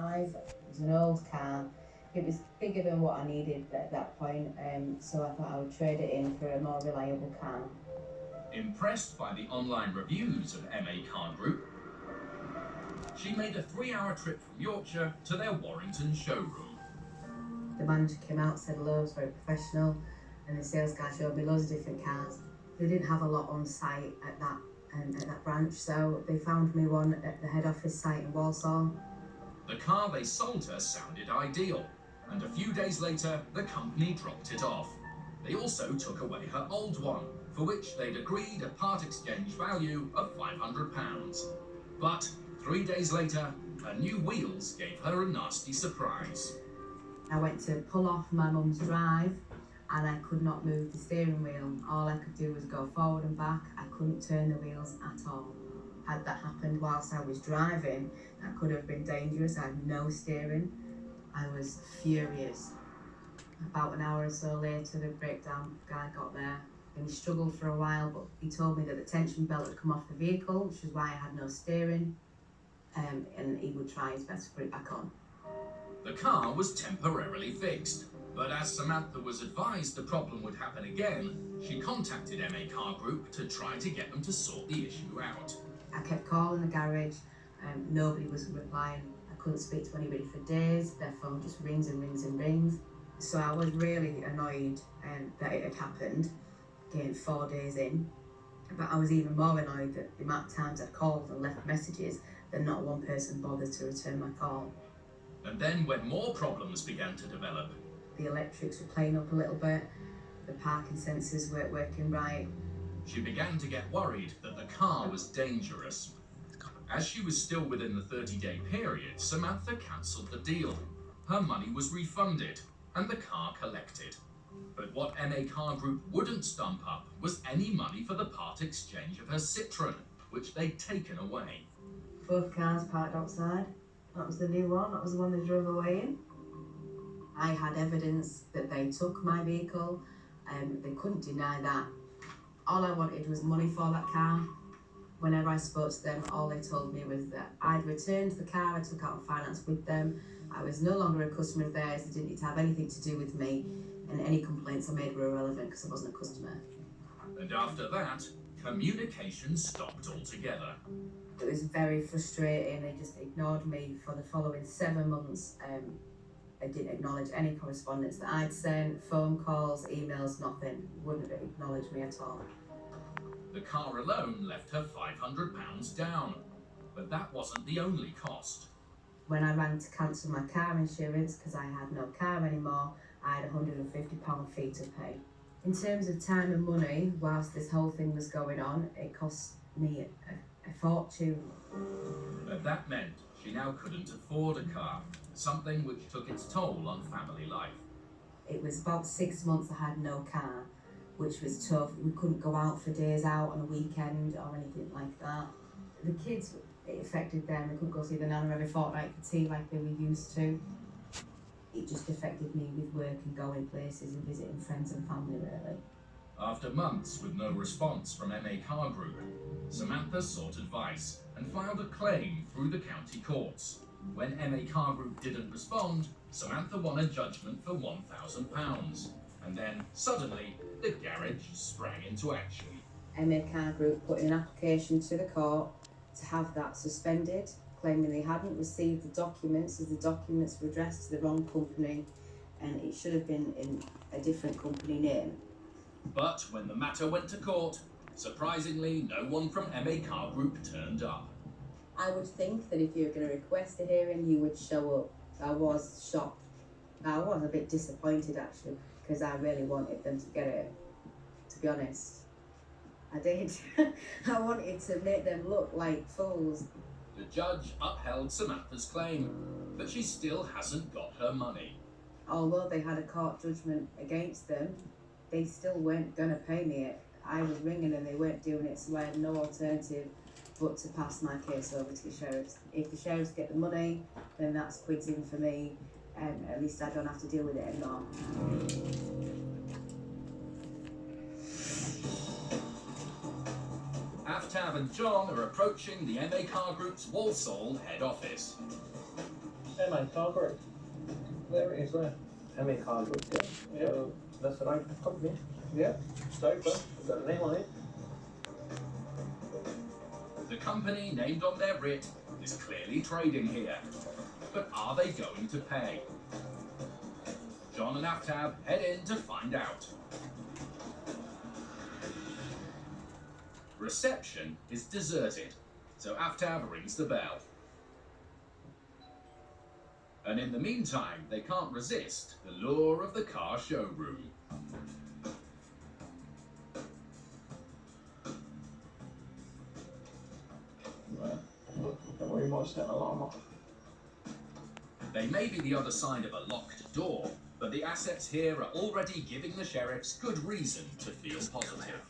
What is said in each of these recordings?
It was an old car. It was bigger than what I needed at that point, so I thought I would trade it in for a more reliable car. Impressed by the online reviews of MA Car Group, she made a 3-hour trip from Yorkshire to their Warrington showroom. The manager came out, said hello, was very professional, and the sales guy showed me loads of different cars. They didn't have a lot on site at that branch, so they found me one at the head office site in Walsall. The car they sold her sounded ideal, and a few days later, the company dropped it off. They also took away her old one, for which they'd agreed a part exchange value of £500. But 3 days later, her new wheels gave her a nasty surprise. I went to pull off my mum's drive and I could not move the steering wheel. All I could do was go forward and back. I couldn't turn the wheels at all. Had that happened whilst I was driving, that could have been dangerous. I had no steering. I was furious. About an hour or so later, the breakdown guy got there and he struggled for a while, but he told me that the tension belt had come off the vehicle, which is why I had no steering, and he would try his best to put it back on. The car was temporarily fixed, but as Samantha was advised the problem would happen again, she contacted MA Car Group to try to get them to sort the issue out. I kept calling the garage, nobody was replying. I couldn't speak to anybody for days. Their phone just rings and rings and rings. So I was really annoyed that it had happened, getting 4 days in. But I was even more annoyed that the amount of times I called and left messages that not one person bothered to return my call. And then when more problems began to develop, the electrics were playing up a little bit, the parking sensors weren't working right. She began to get worried that the car was dangerous. As she was still within the 30-day period, Samantha cancelled the deal. Her money was refunded and the car collected. But what MA Car Group wouldn't stump up was any money for the part exchange of her Citroën, which they'd taken away. Both cars parked outside. That was the new one. That was the one they drove away in. I had evidence that they took my vehicle, and they couldn't deny that. All I wanted was money for that car. Whenever I spoke to them, all they told me was that I'd returned the car, I took out finance with them, I was no longer a customer of theirs, they didn't need to have anything to do with me, and any complaints I made were irrelevant because I wasn't a customer. And after that, communication stopped altogether. It was very frustrating. They just ignored me for the following 7 months. They didn't acknowledge any correspondence that I'd sent, phone calls, emails, nothing. Wouldn't acknowledge me at all. The car alone left her £500 down, but that wasn't the only cost. When I rang to cancel my car insurance because I had no car anymore, I had a £150 fee to pay. In terms of time and money, whilst this whole thing was going on, it cost me a fortune. But that meant she now couldn't afford a car, something which took its toll on family life. It was about 6 months I had no car, which was tough. We couldn't go out for days out on a weekend or anything like that. The kids, it affected them. They couldn't go see the nana every fortnight for tea like they were used to. It just affected me with work and going places and visiting friends and family, really. After months with no response from MA Car Group, Samantha sought advice and filed a claim through the county courts. When MA Car Group didn't respond, Samantha won a judgment for £1,000. And then, suddenly, the garage sprang into action. MA Car Group put in an application to the court to have that suspended, claiming they hadn't received the documents as the documents were addressed to the wrong company and it should have been in a different company name. But when the matter went to court, surprisingly, no one from MA Car Group turned up. I would think that if you were going to request a hearing, you would show up. I was shocked. I was a bit disappointed, actually, because I really wanted them to get it, to be honest. I did. I wanted to make them look like fools. The judge upheld Samantha's claim, but she still hasn't got her money. Although they had a court judgment against them, they still weren't going to pay me it. I was ringing and they weren't doing it, so I had no alternative but to pass my case over to the sheriffs. If the sheriffs get the money, then that's quids in for me, and at least I don't have to deal with it anymore. Aftab and John are approaching the MA Car Group's Walsall head office. MA car group. There it is there. MA car group. Yeah. That's the right company. Yeah. Stoker. Got a name on it. The company named on their writ is clearly trading here. But are they going to pay? John and Aftab head in to find out. Reception is deserted, so Aftab rings the bell. And in the meantime, they can't resist the lure of the car showroom. Don't worry, you might set an alarm off. They may be the other side of a locked door, but the assets here are already giving the sheriffs good reason to feel positive.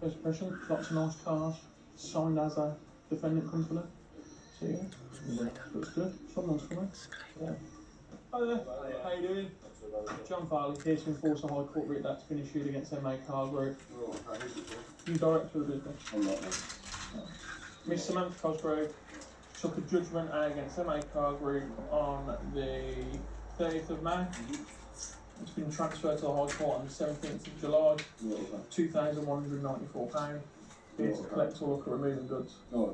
First impression, lots of nice cars, signed as a defendant company. So yeah, looks good. Someone's coming. Yeah. Hi there, how you doing? John Farley here to enforce a High Court writ that's been issued against MA Car Group. You director of the business? I'm not. Miss Samantha Cosgrove took a judgment against MA Car Group on the 30th of May. It's been transferred to the High Court on the 17th of July. £2,194. Here to collect or look at removing goods. No.